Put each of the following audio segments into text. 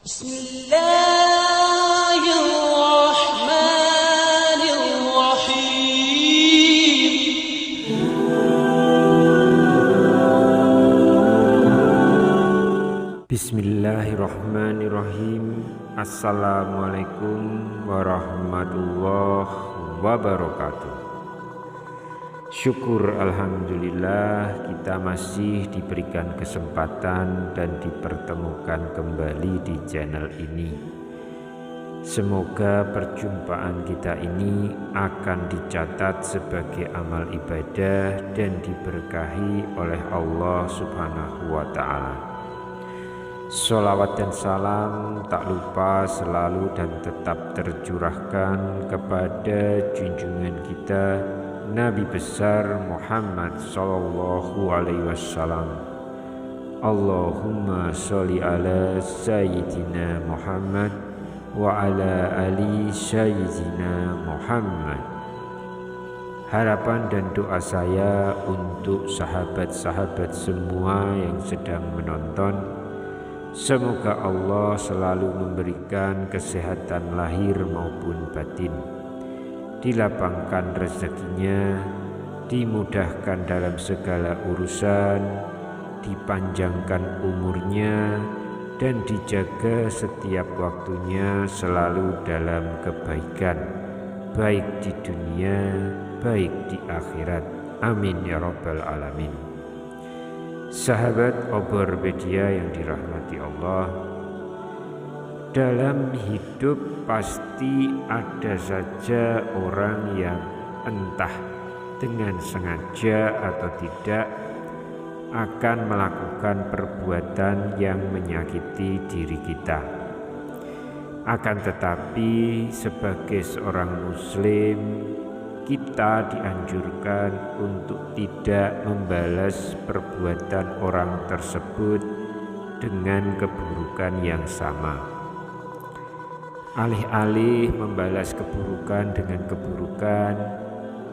Bismillahirrahmanirrahim. Assalamualaikum warahmatullahi wabarakatuh. Syukur alhamdulillah kita masih diberikan kesempatan dan dipertemukan kembali di channel ini. Semoga perjumpaan kita ini akan dicatat sebagai amal ibadah dan diberkahi oleh Allah Subhanahu wa ta'ala. Sholawat dan salam tak lupa selalu dan tetap tercurahkan kepada junjungan kita Nabi besar Muhammad sallallahu alaihi wasallam. Allahumma sholli ala sayyidina Muhammad wa ala ali sayyidina Muhammad. Harapan dan doa saya untuk sahabat-sahabat semua yang sedang menonton, semoga Allah selalu memberikan kesehatan lahir maupun batin, dilapangkan rezekinya, dimudahkan dalam segala urusan, dipanjangkan umurnya, dan dijaga setiap waktunya selalu dalam kebaikan, baik di dunia, baik di akhirat. Amin ya rabbal alamin. Sahabat Obor Media yang dirahmati Allah, dalam hidup pasti ada saja orang yang entah dengan sengaja atau tidak akan melakukan perbuatan yang menyakiti diri kita. Akan tetapi sebagai seorang muslim, kita dianjurkan untuk tidak membalas perbuatan orang tersebut dengan keburukan yang sama. Alih-alih membalas keburukan dengan keburukan,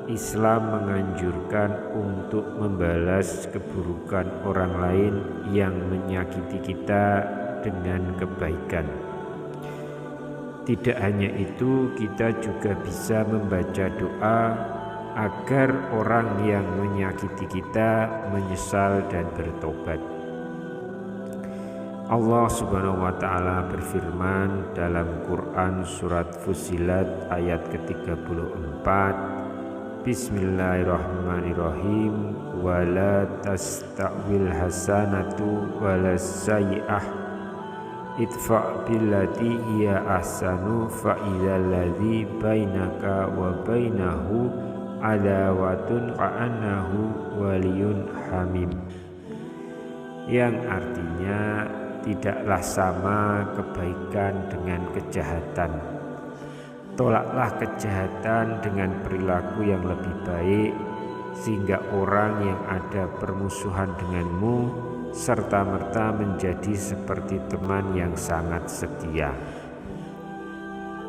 Islam menganjurkan untuk membalas keburukan orang lain yang menyakiti kita dengan kebaikan. Tidak hanya itu, kita juga bisa membaca doa agar orang yang menyakiti kita menyesal dan bertobat. Allah Subhanahu wa ta'ala berfirman dalam Quran surat Fussilat ayat ke-34, Bismillahirrahmanirrahim, wala tasta'wil hasanatu wala sayyi'ah idfa' billati hiya ahsanu fa idzal ladzi bainaka wa bainahu adawatun ka'annahu waliyun hamim. Yang artinya, tidaklah sama kebaikan dengan kejahatan. Tolaklah kejahatan dengan perilaku yang lebih baik, sehingga orang yang ada permusuhan denganmu serta-merta menjadi seperti teman yang sangat setia.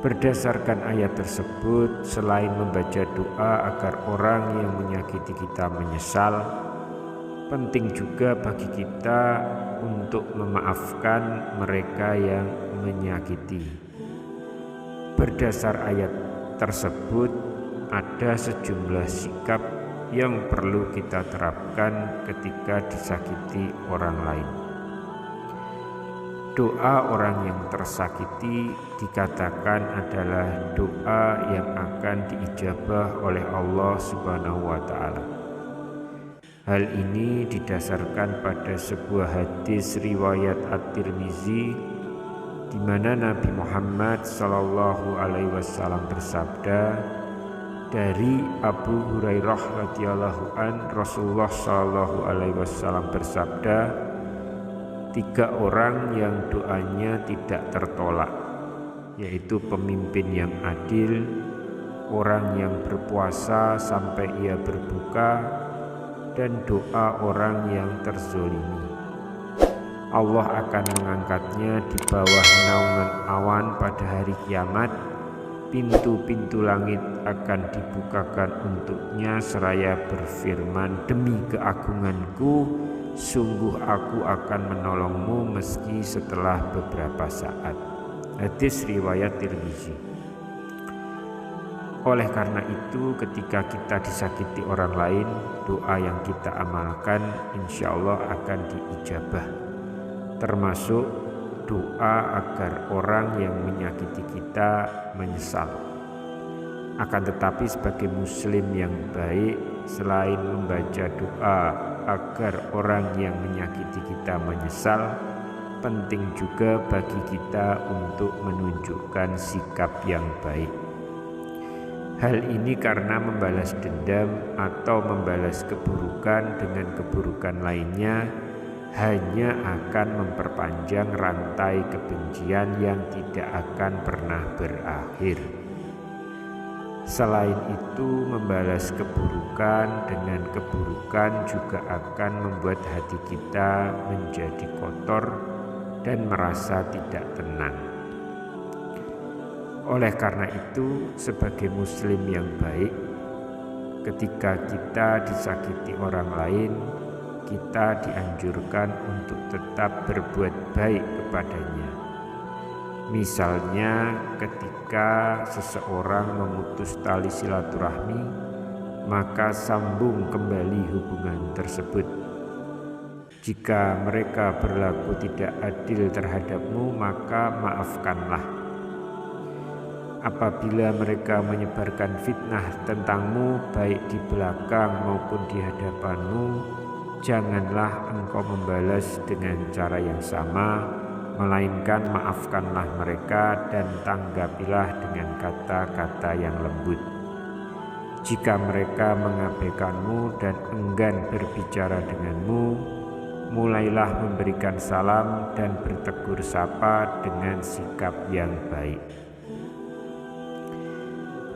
Berdasarkan ayat tersebut, selain membaca doa agar orang yang menyakiti kita menyesal, penting juga bagi kita untuk memaafkan mereka yang menyakiti. Berdasar ayat tersebut, ada sejumlah sikap yang perlu kita terapkan ketika disakiti orang lain. Doa orang yang tersakiti dikatakan adalah doa yang akan diijabah oleh Allah Subhanahu wa ta'ala. Hal ini didasarkan pada sebuah hadis riwayat At-Tirmizi di mana Nabi Muhammad sallallahu alaihi wasallam bersabda, dari Abu Hurairah radhiyallahu an, Rasulullah sallallahu alaihi wasallam bersabda, 3 orang yang doanya tidak tertolak, yaitu pemimpin yang adil, orang yang berpuasa sampai ia berbuka, dan doa orang yang terzolimi. Allah akan mengangkatnya di bawah naungan awan pada hari kiamat. Pintu-pintu langit akan dibukakan untuknya seraya berfirman, demi keagunganku sungguh aku akan menolongmu meski setelah beberapa saat. Hadis riwayat Tirmizi. Oleh karena itu, ketika kita disakiti orang lain, doa yang kita amalkan insya Allah akan diijabah, termasuk doa agar orang yang menyakiti kita menyesal. Akan tetapi sebagai muslim yang baik, selain membaca doa agar orang yang menyakiti kita menyesal, penting juga bagi kita untuk menunjukkan sikap yang baik. Hal ini karena membalas dendam atau membalas keburukan dengan keburukan lainnya hanya akan memperpanjang rantai kebencian yang tidak akan pernah berakhir. Selain itu, membalas keburukan dengan keburukan juga akan membuat hati kita menjadi kotor dan merasa tidak tenang. Oleh karena itu, sebagai muslim yang baik, ketika kita disakiti orang lain, kita dianjurkan untuk tetap berbuat baik kepadanya. Misalnya ketika seseorang memutus tali silaturahmi, maka sambung kembali hubungan tersebut. Jika mereka berlaku tidak adil terhadapmu, maka maafkanlah. Apabila mereka menyebarkan fitnah tentangmu baik di belakang maupun di hadapanmu, janganlah engkau membalas dengan cara yang sama, melainkan maafkanlah mereka dan tanggapilah dengan kata-kata yang lembut. Jika mereka mengabaikanmu dan enggan berbicara denganmu, mulailah memberikan salam dan bertegur sapa dengan sikap yang baik.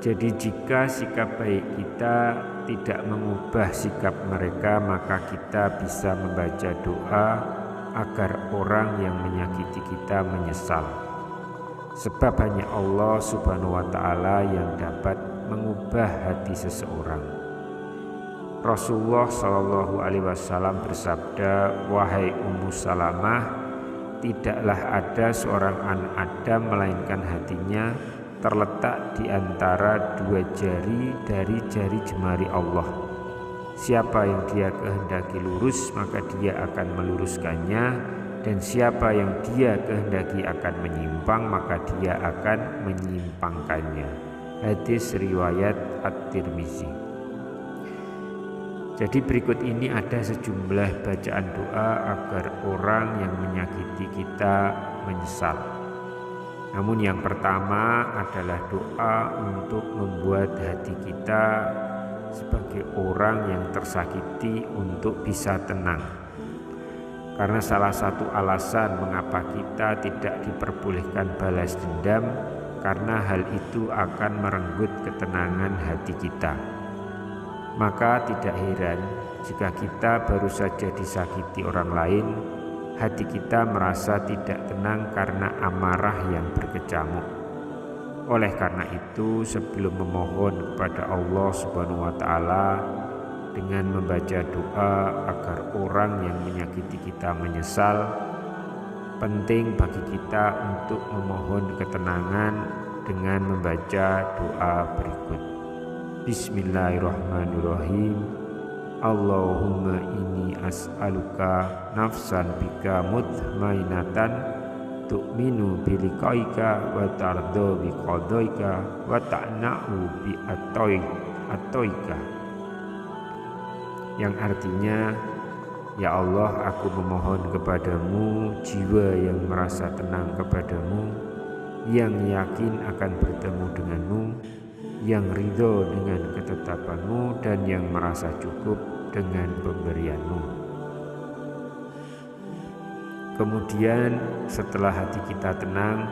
Jadi jika sikap baik kita tidak mengubah sikap mereka, maka kita bisa membaca doa agar orang yang menyakiti kita menyesal. Sebab hanya Allah Subhanahu wa Ta'ala yang dapat mengubah hati seseorang. Rasulullah Shallallahu Alaihi Wasallam bersabda, "Wahai Ummu Salamah, tidaklah ada seorang anak Adam melainkan hatinya terletak di antara dua jari dari jari jemari Allah. Siapa yang dia kehendaki lurus, maka dia akan meluruskannya, dan siapa yang dia kehendaki akan menyimpang, maka dia akan menyimpangkannya." Hadis riwayat At-Tirmizi. Jadi berikut ini ada sejumlah bacaan doa agar orang yang menyakiti kita menyesal. Namun yang pertama adalah doa untuk membuat hati kita sebagai orang yang tersakiti untuk bisa tenang. Karena salah satu alasan mengapa kita tidak diperbolehkan balas dendam, karena hal itu akan merenggut ketenangan hati kita. Maka tidak heran jika kita baru saja disakiti orang lain, hati kita merasa tidak tenang karena amarah yang berkecamuk. Oleh karena itu, sebelum memohon kepada Allah Subhanahu wa Ta'ala dengan membaca doa agar orang yang menyakiti kita menyesal, penting bagi kita untuk memohon ketenangan dengan membaca doa berikut. Bismillahirrahmanirrahim. Allahumma inni as'aluka nafsan bika mutmainatan tu'minu biliqaika wa tardo biqadoika wa ta'na'u bi atoika. Yang artinya, ya Allah, aku memohon kepadamu jiwa yang merasa tenang kepadamu, yang yakin akan bertemu denganmu, yang ridho dengan ketetapanmu, dan yang merasa cukup dengan pemberianmu. Kemudian setelah hati kita tenang,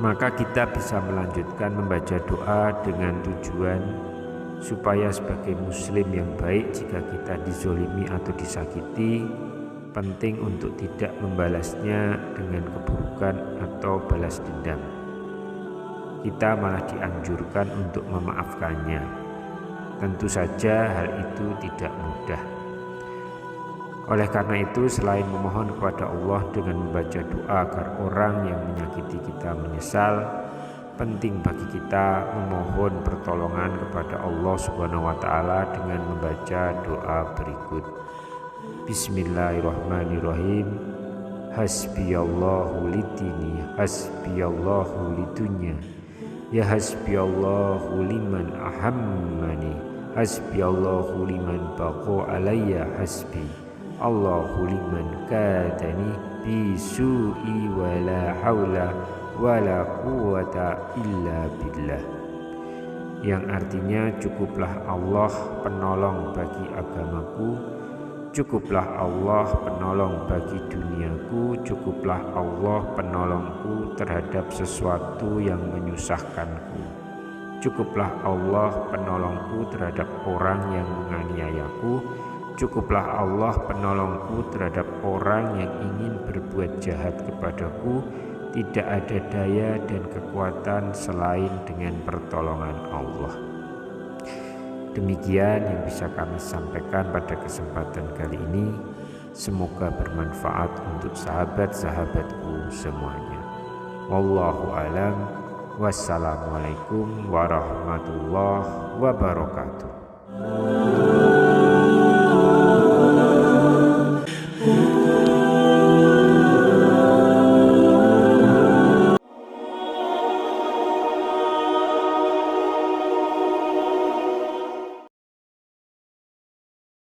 maka kita bisa melanjutkan membaca doa dengan tujuan supaya sebagai muslim yang baik, jika kita dizolimi atau disakiti, penting untuk tidak membalasnya dengan keburukan atau balas dendam. Kita malah dianjurkan untuk memaafkannya. Tentu saja hal itu tidak mudah. Oleh karena itu, selain memohon kepada Allah dengan membaca doa agar orang yang menyakiti kita menyesal, penting bagi kita memohon pertolongan kepada Allah Subhanahu wa taala dengan membaca doa berikut. Bismillahirrahmanirrahim. Hasbiyallahu lidini, hasbiyallahu lidunya, ya hasbiyallahu liman ahammani, hasbiyallahu liman baqa alayya hasbi, Allahu liman kadani bisu'i wala hawla wala quwata illa billah. Yang artinya, cukuplah Allah penolong bagi agamaku, cukuplah Allah penolong bagi duniaku, cukuplah Allah penolongku terhadap sesuatu yang menyusahkanku, cukuplah Allah penolongku terhadap orang yang menganiayaku, cukuplah Allah penolongku terhadap orang yang ingin berbuat jahat kepadaku. Tidak ada daya dan kekuatan selain dengan pertolongan Allah. Demikian yang bisa kami sampaikan pada kesempatan kali ini. Semoga bermanfaat untuk sahabat-sahabatku semuanya. Wallahu a'lam. Wassalamualaikum warahmatullahi wabarakatuh.